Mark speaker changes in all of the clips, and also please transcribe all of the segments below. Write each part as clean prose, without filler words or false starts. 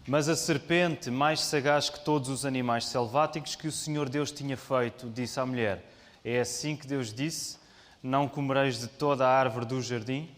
Speaker 1: Mas a serpente, mais sagaz que todos os animais selváticos que o Senhor Deus tinha feito, disse à mulher: é assim que Deus disse, não comereis de toda a árvore do jardim?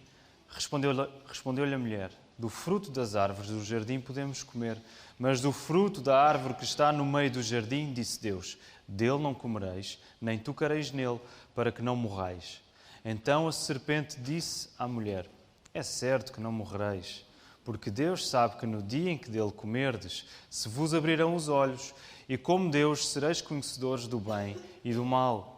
Speaker 1: Respondeu-lhe a mulher: do fruto das árvores do jardim podemos comer, mas do fruto da árvore que está no meio do jardim, disse Deus, dele não comereis, nem tocareis nele, para que não morrais. Então a serpente disse à mulher: é certo que não morrereis, porque Deus sabe que no dia em que dele comerdes, se vos abrirão os olhos, e como Deus sereis conhecedores do bem e do mal.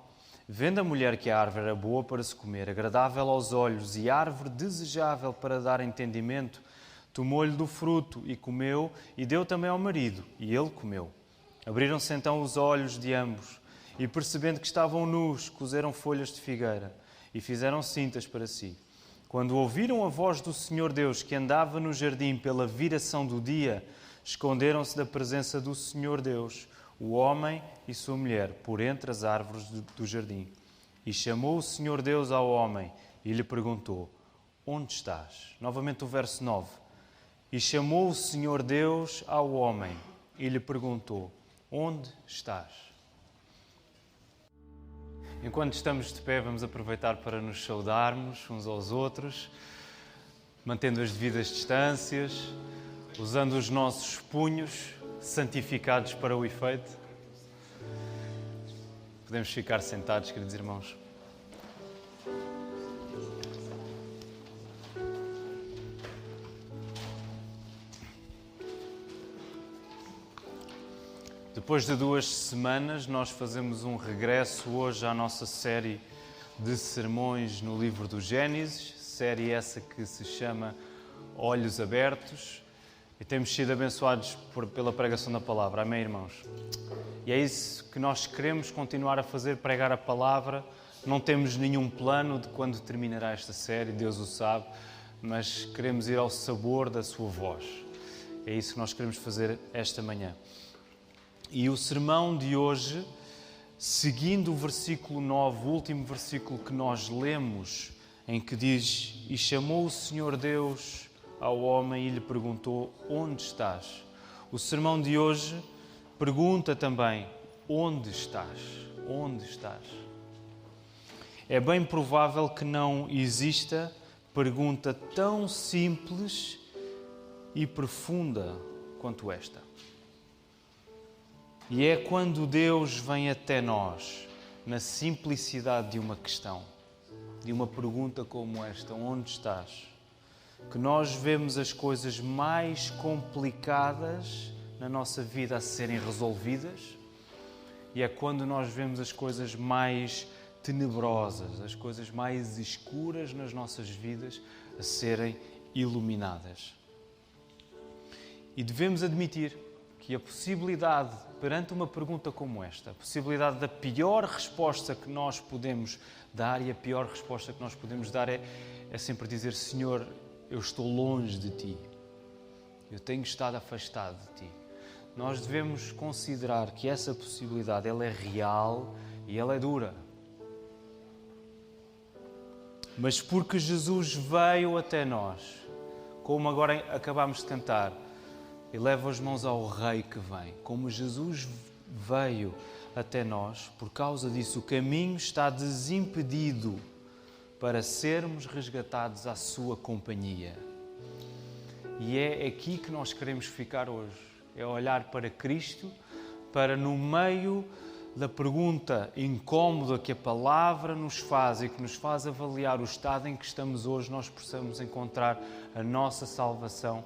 Speaker 1: Vendo a mulher que a árvore era boa para se comer, agradável aos olhos e árvore desejável para dar entendimento, tomou-lhe do fruto e comeu, e deu também ao marido, e ele comeu. Abriram-se então os olhos de ambos, e percebendo que estavam nus, cozeram folhas de figueira, e fizeram cintas para si. Quando ouviram a voz do Senhor Deus, que andava no jardim pela viração do dia, esconderam-se da presença do Senhor Deus, o homem e sua mulher, por entre as árvores do jardim. E chamou o Senhor Deus ao homem e lhe perguntou: onde estás? Novamente o verso 9. E chamou o Senhor Deus ao homem e lhe perguntou: onde estás? Enquanto estamos de pé, vamos aproveitar para nos saudarmos uns aos outros, mantendo as devidas distâncias, usando os nossos punhos santificados para o efeito. Podemos ficar sentados, queridos irmãos. Depois de 2 semanas, nós fazemos um regresso hoje à nossa série de sermões no livro do Gênesis, série essa que se chama Olhos Abertos, e temos sido abençoados pela pregação da palavra. Amém, irmãos? E é isso que nós queremos continuar a fazer, pregar a palavra. Não temos nenhum plano de quando terminará esta série, Deus o sabe, mas queremos ir ao sabor da sua voz. É isso que nós queremos fazer esta manhã. E o sermão de hoje, seguindo o versículo 9, o último versículo que nós lemos, em que diz: e chamou o Senhor Deus ao homem e lhe perguntou: onde estás? O sermão de hoje pergunta também: onde estás? Onde estás? É bem provável que não exista pergunta tão simples e profunda quanto esta. E é quando Deus vem até nós, na simplicidade de uma questão, de uma pergunta como esta: onde estás? Que nós vemos as coisas mais complicadas na nossa vida a serem resolvidas, e é quando nós vemos as coisas mais tenebrosas, as coisas mais escuras nas nossas vidas a serem iluminadas. E devemos admitir que a possibilidade, perante uma pergunta como esta, a possibilidade da pior resposta que nós podemos dar, e a pior resposta que nós podemos dar é sempre dizer: Senhor, eu estou longe de Ti, eu tenho estado afastado de Ti. Nós devemos considerar que essa possibilidade, ela é real e ela é dura. Mas porque Jesus veio até nós, como agora acabámos de cantar, e leva as mãos ao Rei que vem, como Jesus veio até nós, por causa disso o caminho está desimpedido para sermos resgatados à sua companhia. E é aqui que nós queremos ficar hoje, é olhar para Cristo, para no meio da pergunta incómoda que a palavra nos faz e que nos faz avaliar o estado em que estamos hoje, nós possamos encontrar a nossa salvação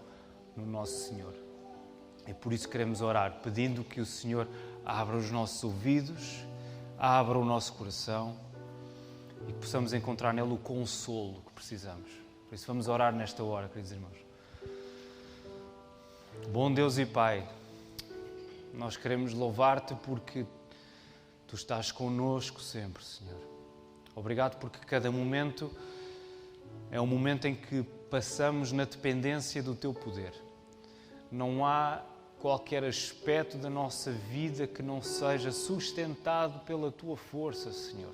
Speaker 1: no nosso Senhor. É por isso que queremos orar, pedindo que o Senhor abra os nossos ouvidos, abra o nosso coração e que possamos encontrar nele o consolo que precisamos. Por isso vamos orar nesta hora, queridos irmãos. Bom Deus e Pai, nós queremos louvar-te porque Tu estás connosco sempre, Senhor. Obrigado porque cada momento é um momento em que passamos na dependência do Teu poder. Não há qualquer aspecto da nossa vida que não seja sustentado pela Tua força, Senhor.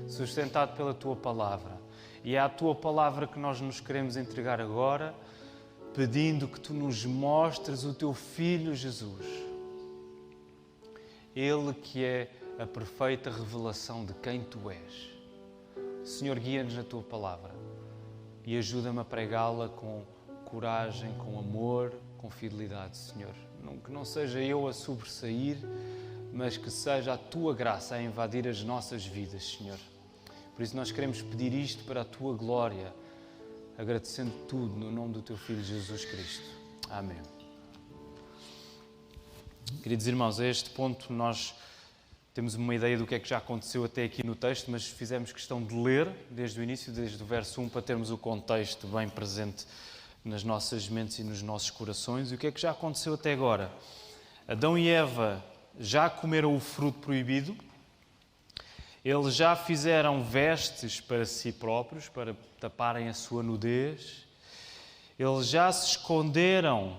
Speaker 1: Sustentado pela Tua palavra. E é à Tua palavra que nós nos queremos entregar agora, pedindo que Tu nos mostres o Teu Filho Jesus. Ele que é a perfeita revelação de quem Tu és. Senhor, guia-nos na Tua palavra e ajuda-me a pregá-la com coragem, com amor, com fidelidade, Senhor. Que não seja eu a sobressair, mas que seja a Tua graça a invadir as nossas vidas, Senhor. Por isso nós queremos pedir isto para a Tua glória, agradecendo tudo no nome do Teu Filho Jesus Cristo. Amém. Queridos irmãos, a este ponto nós temos uma ideia do que é que já aconteceu até aqui no texto, mas fizemos questão de ler desde o início, desde o verso 1, para termos o contexto bem presente nas nossas mentes e nos nossos corações. E o que é que já aconteceu até agora? Adão e Eva já comeram o fruto proibido, eles já fizeram vestes para si próprios, para taparem a sua nudez, eles já se esconderam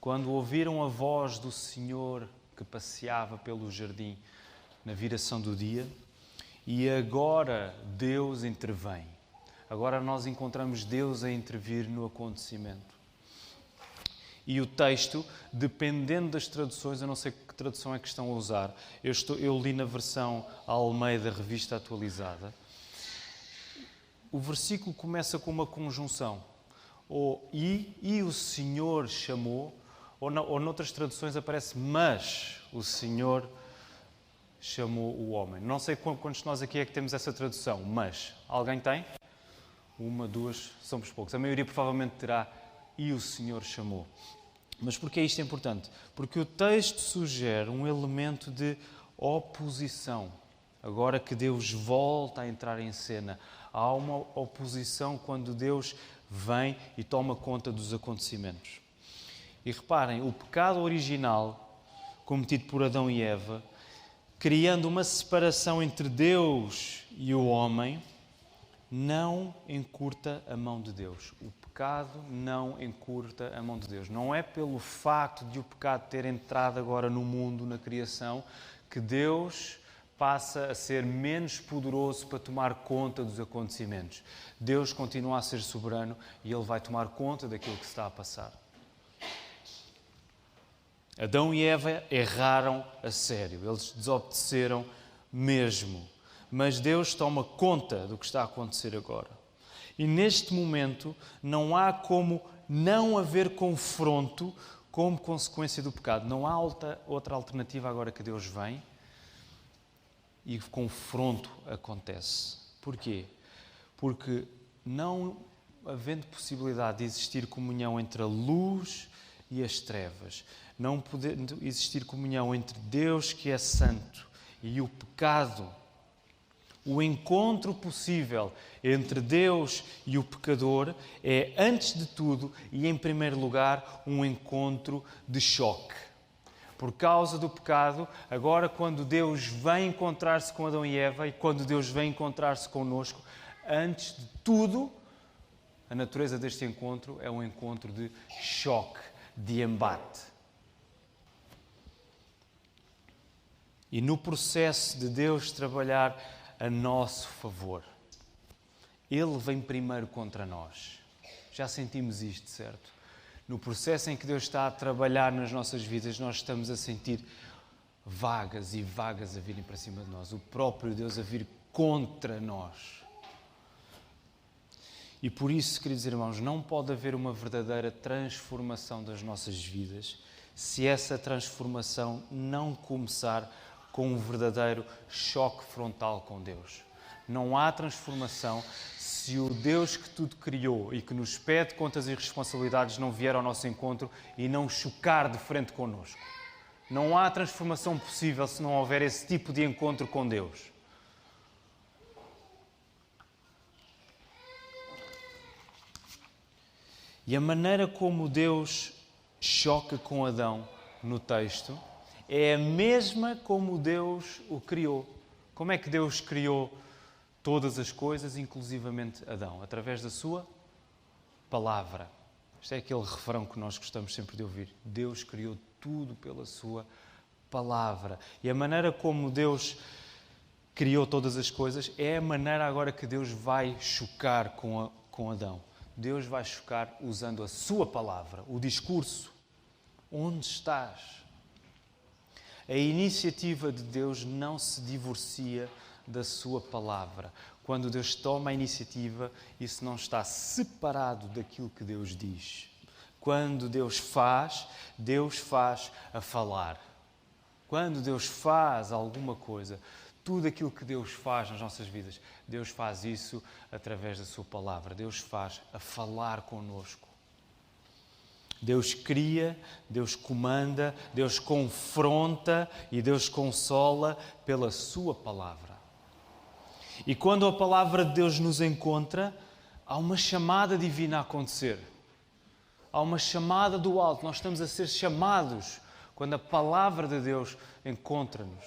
Speaker 1: quando ouviram a voz do Senhor que passeava pelo jardim na viração do dia, e agora Deus intervém. Agora nós encontramos Deus a intervir no acontecimento. E o texto, dependendo das traduções, eu não sei que tradução é que estão a usar, eu li na versão Almeida Revista Atualizada, o versículo começa com uma conjunção, e o Senhor chamou, ou noutras traduções aparece, mas o Senhor chamou o homem. Não sei quantos de nós aqui é que temos essa tradução, mas alguém tem? Uma, duas, somos poucos. A maioria provavelmente terá, e o Senhor chamou. Mas porquê isto é importante? Porque o texto sugere um elemento de oposição. Agora que Deus volta a entrar em cena, há uma oposição quando Deus vem e toma conta dos acontecimentos. E reparem, o pecado original, cometido por Adão e Eva, criando uma separação entre Deus e o homem, não encurta a mão de Deus. O pecado não encurta a mão de Deus. Não é pelo facto de o pecado ter entrado agora no mundo, na criação, que Deus passa a ser menos poderoso para tomar conta dos acontecimentos. Deus continua a ser soberano e Ele vai tomar conta daquilo que se está a passar. Adão e Eva erraram a sério. Eles desobedeceram mesmo. Mas Deus toma conta do que está a acontecer agora. E neste momento não há como não haver confronto como consequência do pecado. Não há outra alternativa agora que Deus vem e confronto acontece. Porquê? Porque não havendo possibilidade de existir comunhão entre a luz e as trevas, não podendo existir comunhão entre Deus, que é santo, e o pecado, o encontro possível entre Deus e o pecador é, antes de tudo e em primeiro lugar, um encontro de choque. Por causa do pecado, agora quando Deus vem encontrar-se com Adão e Eva e quando Deus vem encontrar-se connosco, antes de tudo, a natureza deste encontro é um encontro de choque, de embate. E no processo de Deus trabalhar a nosso favor, Ele vem primeiro contra nós. Já sentimos isto, certo? No processo em que Deus está a trabalhar nas nossas vidas, nós estamos a sentir vagas e vagas a virem para cima de nós. O próprio Deus a vir contra nós. E por isso, queridos irmãos, não pode haver uma verdadeira transformação das nossas vidas se essa transformação não começar com um verdadeiro choque frontal com Deus. Não há transformação se o Deus que tudo criou e que nos pede contas e responsabilidades não vier ao nosso encontro e não chocar de frente connosco. Não há transformação possível se não houver esse tipo de encontro com Deus. E a maneira como Deus choca com Adão no texto é a mesma como Deus o criou. Como é que Deus criou todas as coisas, inclusivamente Adão? Através da sua palavra. Este é aquele refrão que nós gostamos sempre de ouvir. Deus criou tudo pela sua palavra. E a maneira como Deus criou todas as coisas é a maneira agora que Deus vai chocar com Adão. Deus vai chocar usando a sua palavra, o discurso. Onde estás? A iniciativa de Deus não se divorcia da sua palavra. Quando Deus toma a iniciativa, isso não está separado daquilo que Deus diz. Quando Deus faz a falar. Quando Deus faz alguma coisa, tudo aquilo que Deus faz nas nossas vidas, Deus faz isso através da sua palavra. Deus faz a falar connosco. Deus cria, Deus comanda, Deus confronta e Deus consola pela sua palavra. E quando a palavra de Deus nos encontra, há uma chamada divina a acontecer. Há uma chamada do alto. Nós estamos a ser chamados quando a palavra de Deus encontra-nos.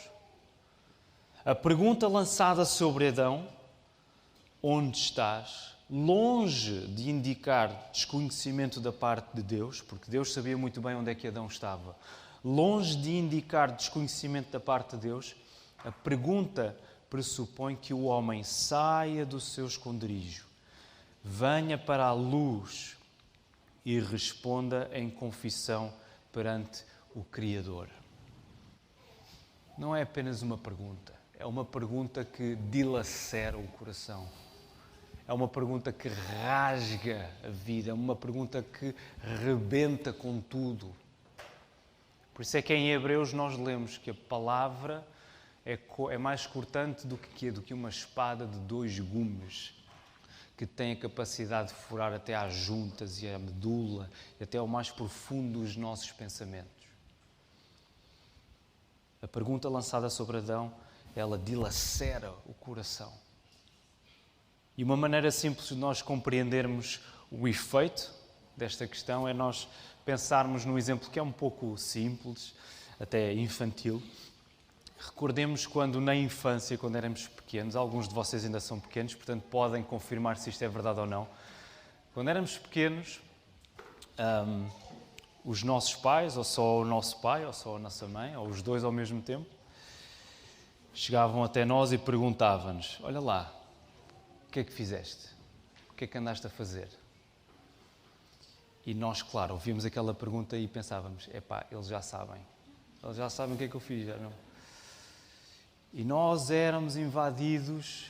Speaker 1: A pergunta lançada sobre Adão, onde estás? Longe de indicar desconhecimento da parte de Deus, porque Deus sabia muito bem onde é que Adão estava. Longe de indicar desconhecimento da parte de Deus, a pergunta pressupõe que o homem saia do seu esconderijo, venha para a luz e responda em confissão perante o Criador. Não é apenas uma pergunta, é uma pergunta que dilacera o coração. É uma pergunta que rasga a vida, é uma pergunta que rebenta com tudo. Por isso é que em Hebreus nós lemos que a palavra é mais cortante do que uma espada de 2 gumes, que tem a capacidade de furar até às juntas e à medula e até ao mais profundo dos nossos pensamentos. A pergunta lançada sobre Adão, ela dilacera o coração. E uma maneira simples de nós compreendermos o efeito desta questão é nós pensarmos num exemplo que é um pouco simples, até infantil. Recordemos quando na infância, quando éramos pequenos, alguns de vocês ainda são pequenos, portanto podem confirmar se isto é verdade ou não. Quando éramos pequenos, os nossos pais, ou só o nosso pai, ou só a nossa mãe, ou os dois ao mesmo tempo, chegavam até nós e perguntavam-nos: olha lá, o que é que fizeste? O que é que andaste a fazer? E nós, claro, ouvíamos aquela pergunta e pensávamos: eles já sabem o que é que eu fiz, já não? E nós éramos invadidos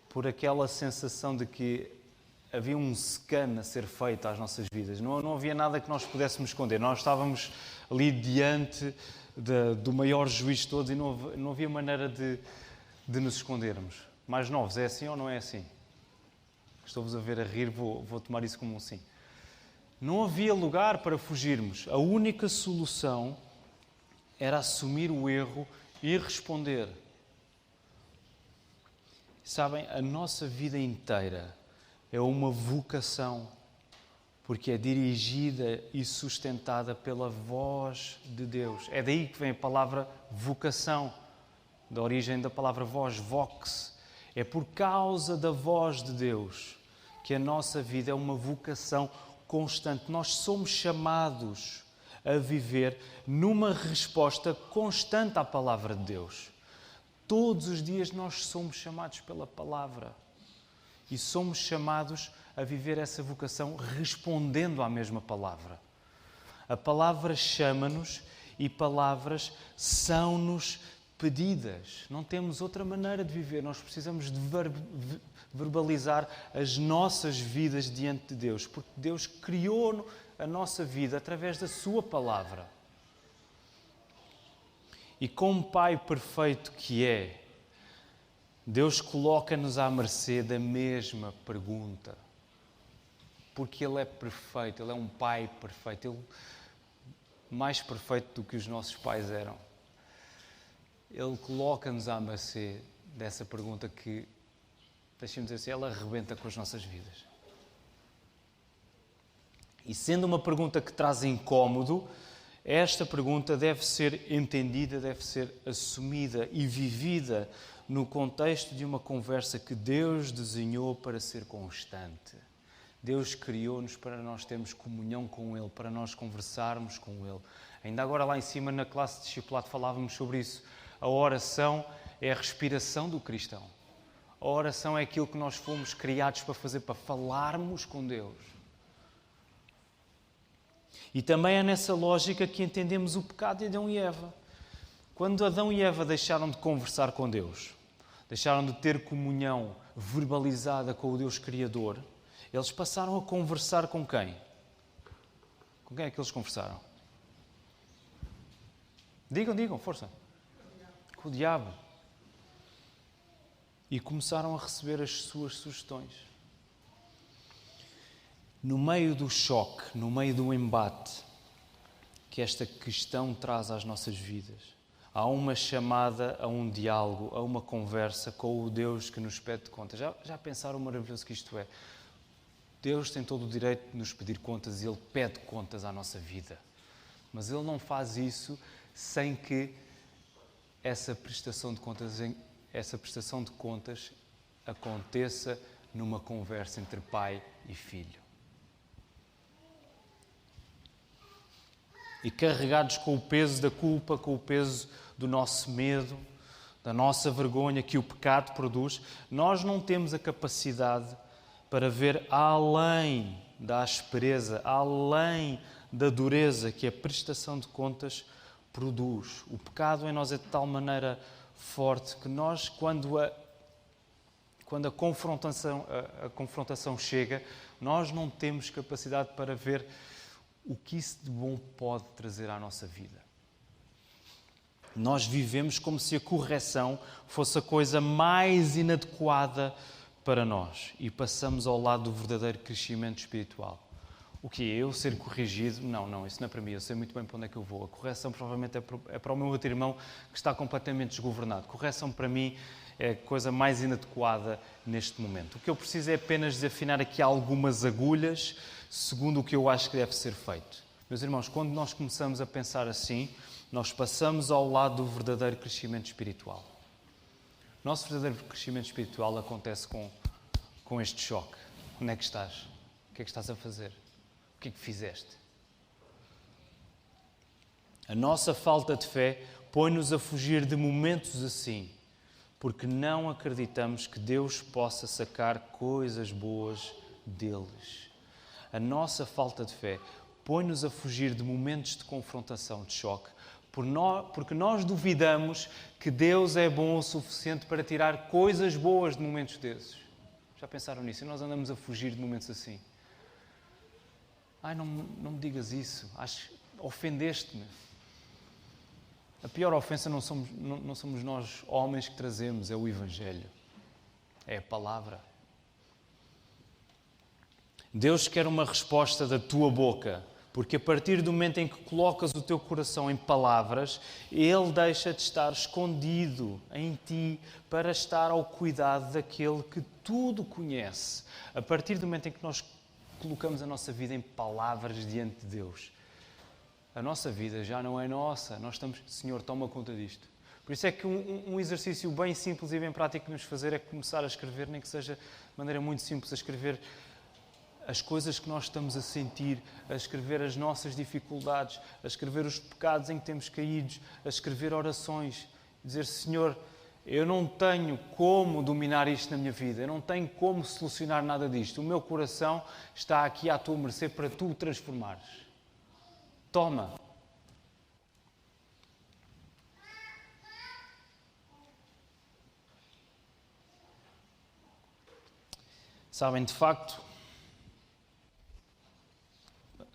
Speaker 1: por aquela sensação de que havia um scan a ser feito às nossas vidas. Não havia nada que nós pudéssemos esconder. Nós estávamos ali diante do maior juiz de todos e não havia maneira de nos escondermos. Mais novos, é assim ou não é assim? Estou-vos a ver a rir, vou tomar isso como um sim. Não havia lugar para fugirmos. A única solução era assumir o erro e responder. Sabem, a nossa vida inteira é uma vocação, porque é dirigida e sustentada pela voz de Deus. É daí que vem a palavra vocação, da origem da palavra voz, vox. É por causa da voz de Deus que a nossa vida é uma vocação constante. Nós somos chamados a viver numa resposta constante à palavra de Deus. Todos os dias nós somos chamados pela palavra e somos chamados a viver essa vocação respondendo à mesma palavra. A palavra chama-nos e palavras são-nos pedidas. Não temos outra maneira de viver. Nós precisamos de verbalizar as nossas vidas diante de Deus, porque Deus criou a nossa vida através da sua palavra. E como Pai perfeito que é, Deus coloca-nos à mercê da mesma pergunta. Porque Ele é perfeito, Ele é um Pai perfeito, Ele mais perfeito do que os nossos pais eram. Ele coloca-nos à mercê dessa pergunta que, deixem-me dizer assim, ela arrebenta com as nossas vidas. E sendo uma pergunta que traz incómodo, esta pergunta deve ser entendida, deve ser assumida e vivida no contexto de uma conversa que Deus desenhou para ser constante. Deus criou-nos para nós termos comunhão com Ele, para nós conversarmos com Ele. Ainda agora lá em cima na classe de discipulado falávamos sobre isso. A oração é a respiração do cristão. A oração é aquilo que nós fomos criados para fazer, para falarmos com Deus. E também é nessa lógica que entendemos o pecado de Adão e Eva. Quando Adão e Eva deixaram de conversar com Deus, deixaram de ter comunhão verbalizada com o Deus Criador, eles passaram a conversar com quem? Com quem é que eles conversaram? Digam, força. Com o diabo. E começaram a receber as suas sugestões. No meio do choque, no meio do embate que esta questão traz às nossas vidas, há uma chamada a um diálogo, a uma conversa com o Deus que nos pede contas. Já pensaram o maravilhoso que isto é? Deus tem todo o direito de nos pedir contas e Ele pede contas à nossa vida. Mas Ele não faz isso sem que essa prestação de contas aconteça numa conversa entre pai e filho. E carregados com o peso da culpa, com o peso do nosso medo, da nossa vergonha que o pecado produz, nós não temos a capacidade para ver além da aspereza, além da dureza que a prestação de contas produz. O pecado em nós é de tal maneira forte que nós, quando a confrontação chega, nós não temos capacidade para ver o que isso de bom pode trazer à nossa vida. Nós vivemos como se a correção fosse a coisa mais inadequada para nós e passamos ao lado do verdadeiro crescimento espiritual. O que é eu ser corrigido? Não, isso não é para mim, eu sei muito bem para onde é que eu vou. A correção provavelmente é para o meu outro irmão que está completamente desgovernado. Correção para mim é a coisa mais inadequada neste momento. O que eu preciso é apenas desafinar aqui algumas agulhas segundo o que eu acho que deve ser feito. Meus irmãos, quando nós começamos a pensar assim, nós passamos ao lado do verdadeiro crescimento espiritual. O nosso verdadeiro crescimento espiritual acontece com este choque. Onde é que estás? O que é que estás a fazer? O que é que fizeste? A nossa falta de fé põe-nos a fugir de momentos assim, porque não acreditamos que Deus possa sacar coisas boas deles. A nossa falta de fé põe-nos a fugir de momentos de confrontação, de choque, porque nós duvidamos que Deus é bom o suficiente para tirar coisas boas de momentos desses. Já pensaram nisso? E nós andamos a fugir de momentos assim. Não me digas isso. Ofendeste-me. A pior ofensa não somos nós homens que trazemos, é o Evangelho. É a palavra. Deus quer uma resposta da tua boca, porque a partir do momento em que colocas o teu coração em palavras, Ele deixa de estar escondido em ti para estar ao cuidado daquele que tudo conhece. A partir do momento em que nós colocamos a nossa vida em palavras diante de Deus, a nossa vida já não é nossa. Nós estamos, Senhor, toma conta disto. Por isso é que um exercício bem simples e bem prático que nos fazer é começar a escrever, nem que seja de maneira muito simples, a escrever as coisas que nós estamos a sentir, a escrever as nossas dificuldades, a escrever os pecados em que temos caídos, a escrever orações, dizer, Senhor, eu não tenho como dominar isto na minha vida, eu não tenho como solucionar nada disto. O meu coração está aqui à tua mercê para tu o transformares. Toma. Sabem, de facto,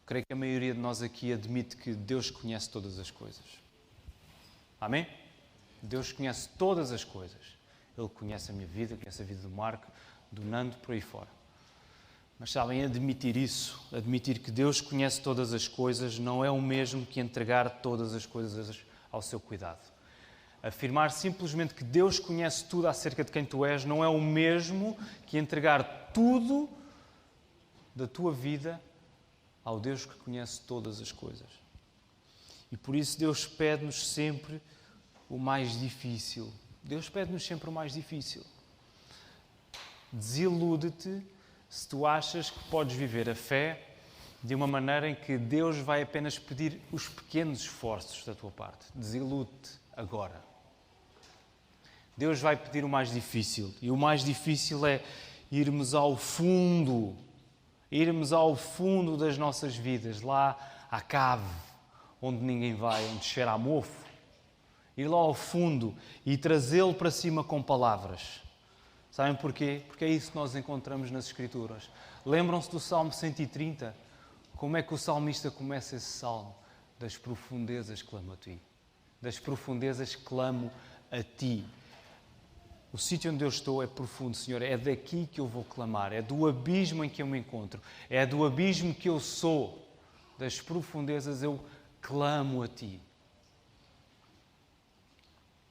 Speaker 1: creio que a maioria de nós aqui admite que Deus conhece todas as coisas. Amém? Deus conhece todas as coisas. Ele conhece a minha vida, conhece a vida do Marco, do Nando, por aí fora. Mas sabem, admitir isso, admitir que Deus conhece todas as coisas, não é o mesmo que entregar todas as coisas ao seu cuidado. Afirmar simplesmente que Deus conhece tudo acerca de quem tu és, não é o mesmo que entregar tudo da tua vida ao Deus que conhece todas as coisas. E por isso Deus pede-nos sempre o mais difícil. Deus pede-nos sempre o mais difícil. Desilude-te se tu achas que podes viver a fé de uma maneira em que Deus vai apenas pedir os pequenos esforços da tua parte. Desilude-te agora. Deus vai pedir o mais difícil. E o mais difícil é irmos ao fundo das nossas vidas, lá à cave, onde ninguém vai, onde cheira a mofo. Ir lá ao fundo e trazê-lo para cima com palavras. Sabem porquê? Porque é isso que nós encontramos nas Escrituras. Lembram-se do Salmo 130? Como é que o salmista começa esse salmo? Das profundezas clamo a ti. Das profundezas clamo a ti. O sítio onde eu estou é profundo, Senhor. É daqui que eu vou clamar. É do abismo em que eu me encontro. É do abismo que eu sou. Das profundezas eu clamo a ti.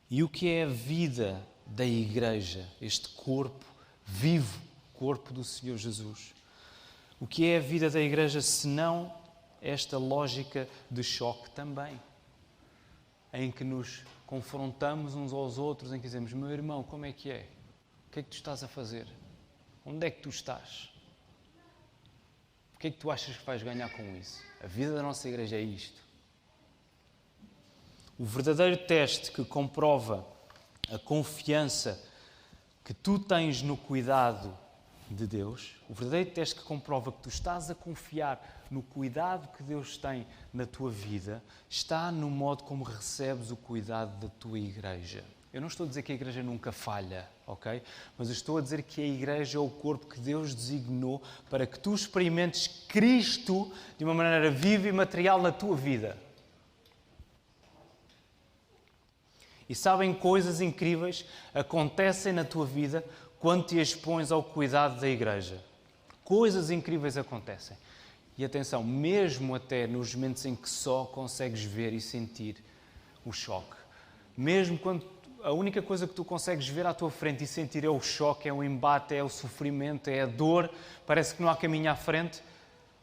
Speaker 1: E o que é a vida da Igreja? Este corpo vivo, corpo do Senhor Jesus. O que é a vida da Igreja senão esta lógica de choque também? Em que nos confrontamos uns aos outros, em que dizemos, meu irmão, como é que é? O que é que tu estás a fazer? Onde é que tu estás? O que é que tu achas que vais ganhar com isso? A vida da nossa Igreja é isto. O verdadeiro teste que comprova a confiança que tu tens no cuidado de Deus, o verdadeiro teste que comprova que tu estás a confiar no cuidado que Deus tem na tua vida, está no modo como recebes o cuidado da tua Igreja. Eu não estou a dizer que a Igreja nunca falha, ok? Mas eu estou a dizer que a Igreja é o corpo que Deus designou para que tu experimentes Cristo de uma maneira viva e material na tua vida. E sabem, coisas incríveis acontecem na tua vida quando te expões ao cuidado da Igreja. Coisas incríveis acontecem. E atenção, mesmo até nos momentos em que só consegues ver e sentir o choque. Mesmo quando a única coisa que tu consegues ver à tua frente e sentir é o choque, é o embate, é o sofrimento, é a dor, parece que não há caminho à frente.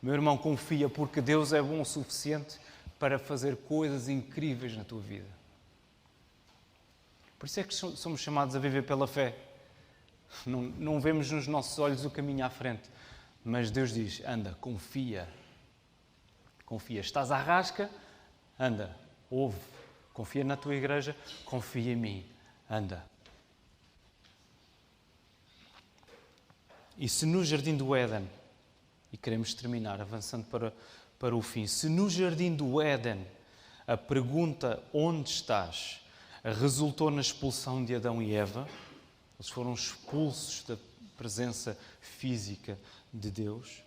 Speaker 1: Meu irmão, confia, porque Deus é bom o suficiente para fazer coisas incríveis na tua vida. Por isso é que somos chamados a viver pela fé. Não vemos nos nossos olhos o caminho à frente. Mas Deus diz, anda, confia. Confia. Estás à rasca? Anda, ouve. Confia na tua Igreja? Confia em mim. Anda. E se no Jardim do Éden, e queremos terminar avançando para o fim, se no Jardim do Éden a pergunta onde estás resultou na expulsão de Adão e Eva, eles foram expulsos da presença física de Deus.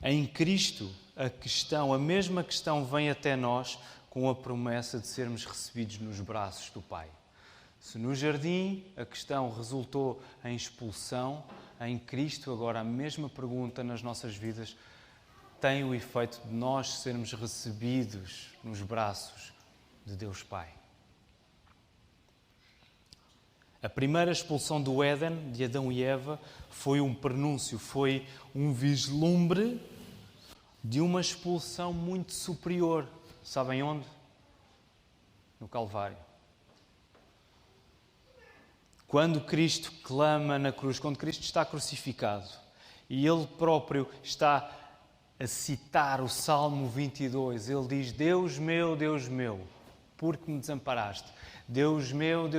Speaker 1: Em Cristo, a mesma questão vem até nós com a promessa de sermos recebidos nos braços do Pai. Se no jardim a questão resultou em expulsão, em Cristo agora a mesma pergunta nas nossas vidas tem o efeito de nós sermos recebidos nos braços de Deus Pai. A primeira expulsão do Éden, de Adão e Eva, foi um prenúncio, foi um vislumbre de uma expulsão muito superior. Sabem onde? No Calvário. Quando Cristo clama na cruz, quando Cristo está crucificado e Ele próprio está a citar o Salmo 22, Ele diz, Deus meu, por que me desamparaste? Deus meu,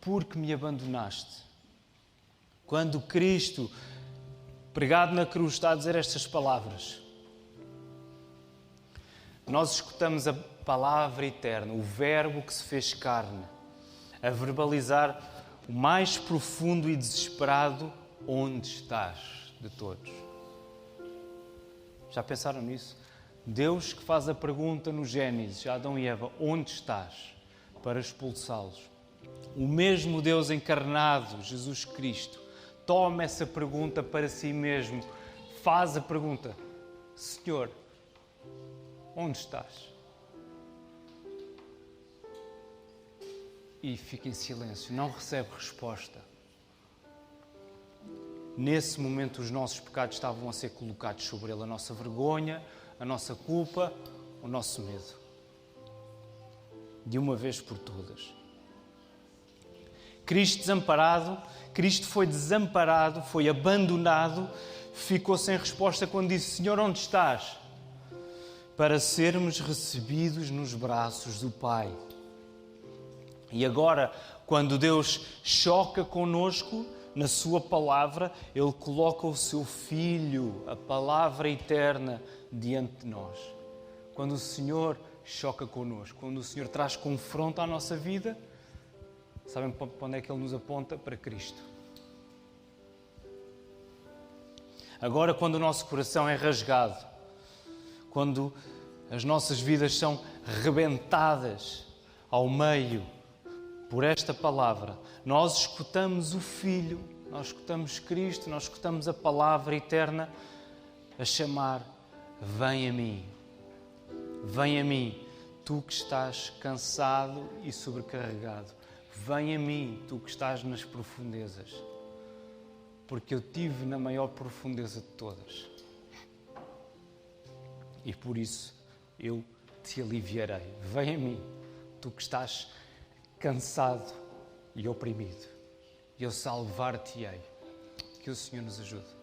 Speaker 1: porque me abandonaste? Quando Cristo, pregado na cruz, está a dizer estas palavras, nós escutamos a palavra eterna, o Verbo que se fez carne, a verbalizar o mais profundo e desesperado onde estás de todos. Já pensaram nisso? Deus que faz a pergunta no Gênesis, a Adão e Eva, onde estás? Para expulsá-los. O mesmo Deus encarnado, Jesus Cristo, toma essa pergunta para si mesmo, faz a pergunta, Senhor, onde estás? E fica em silêncio, não recebe resposta. Nesse momento os nossos pecados estavam a ser colocados sobre Ele, a nossa vergonha, a nossa culpa, o nosso medo. De uma vez por todas. Cristo foi desamparado, foi abandonado, ficou sem resposta quando disse, Senhor, onde estás? Para sermos recebidos nos braços do Pai. E agora, Quando Deus choca connosco na sua palavra, Ele coloca o seu Filho, a palavra eterna, diante de nós. Quando o Senhor choca connosco, quando o Senhor traz confronto à nossa vida, sabem para onde é que Ele nos aponta? Para Cristo. Agora, quando o nosso coração é rasgado, quando as nossas vidas são rebentadas ao meio por esta palavra, nós escutamos o Filho, nós escutamos Cristo, nós escutamos a palavra eterna a chamar: vem a mim, tu que estás cansado e sobrecarregado. Vem a mim, tu que estás nas profundezas, porque eu estive na maior profundeza de todas. E por isso eu te aliviarei. Vem a mim, tu que estás cansado e oprimido, e eu salvar-te-ei. Que o Senhor nos ajude.